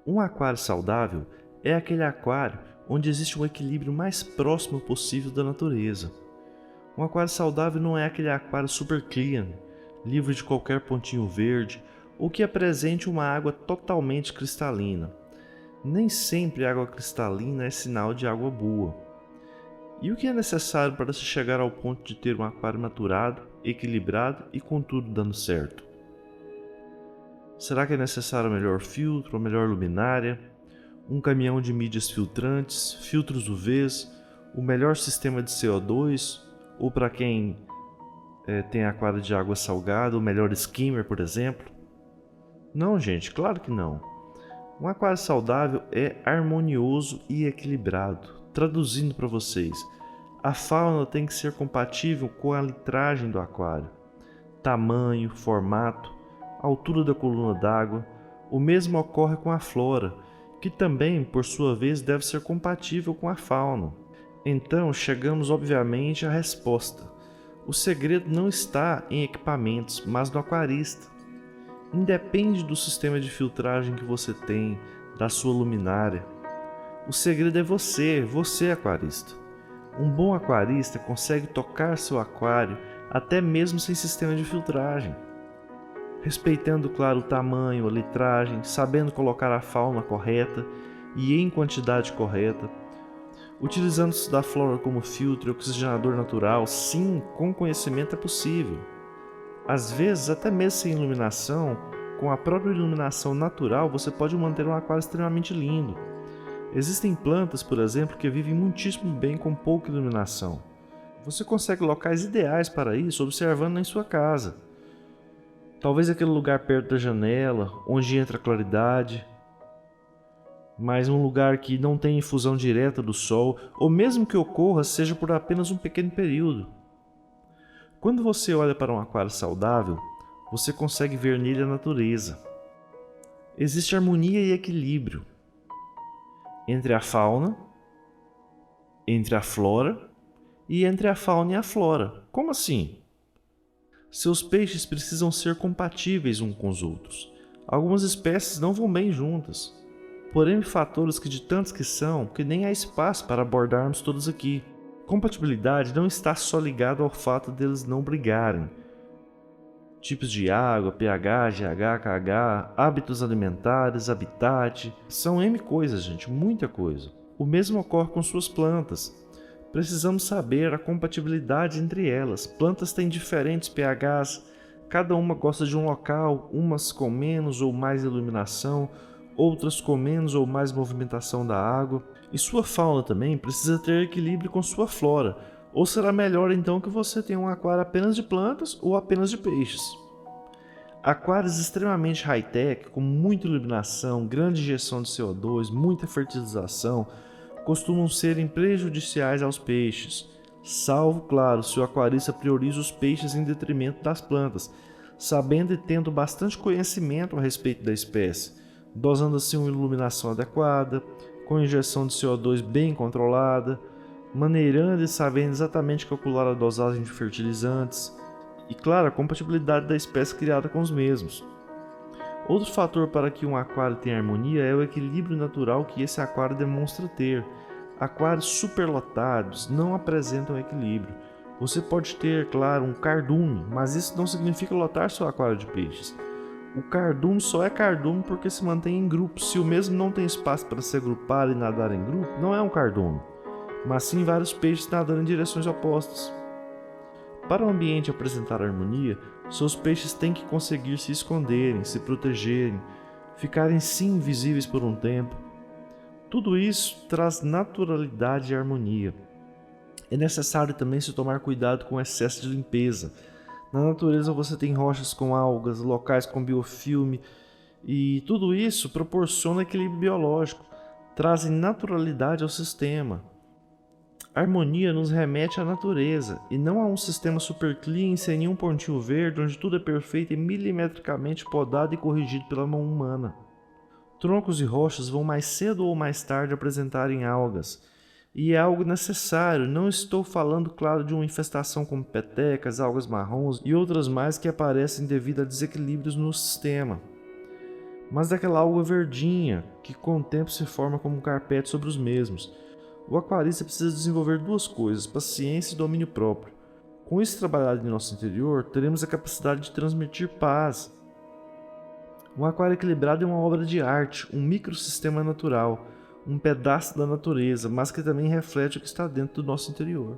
Um aquário saudável é aquele aquário onde existe um equilíbrio mais próximo possível da natureza. Um aquário saudável não é aquele aquário super clean, livre de qualquer pontinho verde, ou que apresente uma água totalmente cristalina. Nem sempre água cristalina é sinal de água boa. E o que é necessário para se chegar ao ponto de ter um aquário maturado, equilibrado e com tudo dando certo? Será que é necessário o melhor filtro, a melhor luminária, um caminhão de mídias filtrantes, filtros UVs, o melhor sistema de CO2, ou para quem tem aquário de água salgada, o melhor skimmer, por exemplo? Não, gente, claro que não. Um aquário saudável é harmonioso e equilibrado. Traduzindo para vocês, a fauna tem que ser compatível com a litragem do aquário. Tamanho, formato, altura da coluna d'água. O mesmo ocorre com a flora, que também, por sua vez, deve ser compatível com a fauna. Então, chegamos obviamente à resposta. O segredo não está em equipamentos, mas no aquarista. Independe do sistema de filtragem que você tem, da sua luminária. O segredo é você aquarista. Um bom aquarista consegue tocar seu aquário até mesmo sem sistema de filtragem. Respeitando, claro, o tamanho, a litragem, sabendo colocar a fauna correta e em quantidade correta. Utilizando-se da flora como filtro e oxigenador natural, sim, com conhecimento é possível. Às vezes, até mesmo sem iluminação, com a própria iluminação natural, você pode manter um aquário extremamente lindo. Existem plantas, por exemplo, que vivem muitíssimo bem com pouca iluminação. Você consegue locais ideais para isso observando em sua casa. Talvez aquele lugar perto da janela, onde entra a claridade, mas um lugar que não tem infusão direta do sol, ou mesmo que ocorra, seja por apenas um pequeno período. Quando você olha para um aquário saudável, você consegue ver nele a natureza. Existe harmonia e equilíbrio entre a fauna, entre a flora e entre a fauna e a flora. Como assim? Seus peixes precisam ser compatíveis uns com os outros. Algumas espécies não vão bem juntas. Porém, fatores que de tantos que são, que nem há espaço para abordarmos todos aqui. Compatibilidade não está só ligado ao fato deles não brigarem. Tipos de água, pH, GH, KH, hábitos alimentares, habitat, são N coisas, gente, muita coisa. O mesmo ocorre com suas plantas. Precisamos saber a compatibilidade entre elas. Plantas têm diferentes pHs, cada uma gosta de um local, umas com menos ou mais iluminação, outras com menos ou mais movimentação da água. E sua fauna também precisa ter equilíbrio com sua flora. Ou será melhor então que você tenha um aquário apenas de plantas ou apenas de peixes? Aquários extremamente high-tech, com muita iluminação, grande injeção de CO2, muita fertilização, costumam serem prejudiciais aos peixes, salvo, claro, se o aquarista prioriza os peixes em detrimento das plantas, sabendo e tendo bastante conhecimento a respeito da espécie, dosando assim uma iluminação adequada, com injeção de CO2 bem controlada, maneirando e sabendo exatamente calcular a dosagem de fertilizantes e, claro, a compatibilidade da espécie criada com os mesmos. Outro fator para que um aquário tenha harmonia é o equilíbrio natural que esse aquário demonstra ter. Aquários superlotados não apresentam equilíbrio. Você pode ter, claro, um cardume, mas isso não significa lotar seu aquário de peixes. O cardume só é cardume porque se mantém em grupos. Se o mesmo não tem espaço para se agrupar e nadar em grupo, não é um cardume, mas sim vários peixes nadando em direções opostas. Para o ambiente apresentar harmonia, seus peixes têm que conseguir se esconderem, se protegerem, ficarem sim invisíveis por um tempo. Tudo isso traz naturalidade e harmonia. É necessário também se tomar cuidado com o excesso de limpeza. Na natureza você tem rochas com algas, locais com biofilme, e tudo isso proporciona equilíbrio biológico, trazem naturalidade ao sistema. A harmonia nos remete à natureza, e não a um sistema super clean sem nenhum pontinho verde, onde tudo é perfeito e milimetricamente podado e corrigido pela mão humana. Troncos e rochas vão mais cedo ou mais tarde apresentarem algas, e é algo necessário. Não estou falando, claro, de uma infestação como petecas, algas marrons e outras mais que aparecem devido a desequilíbrios no sistema. mas daquela alga verdinha que com o tempo se forma como um carpete sobre os mesmos. O aquarista precisa desenvolver duas coisas: paciência e domínio próprio. Com isso trabalhado em nosso interior, teremos a capacidade de transmitir paz. Um aquário equilibrado é uma obra de arte, um microsistema natural, um pedaço da natureza, mas que também reflete o que está dentro do nosso interior.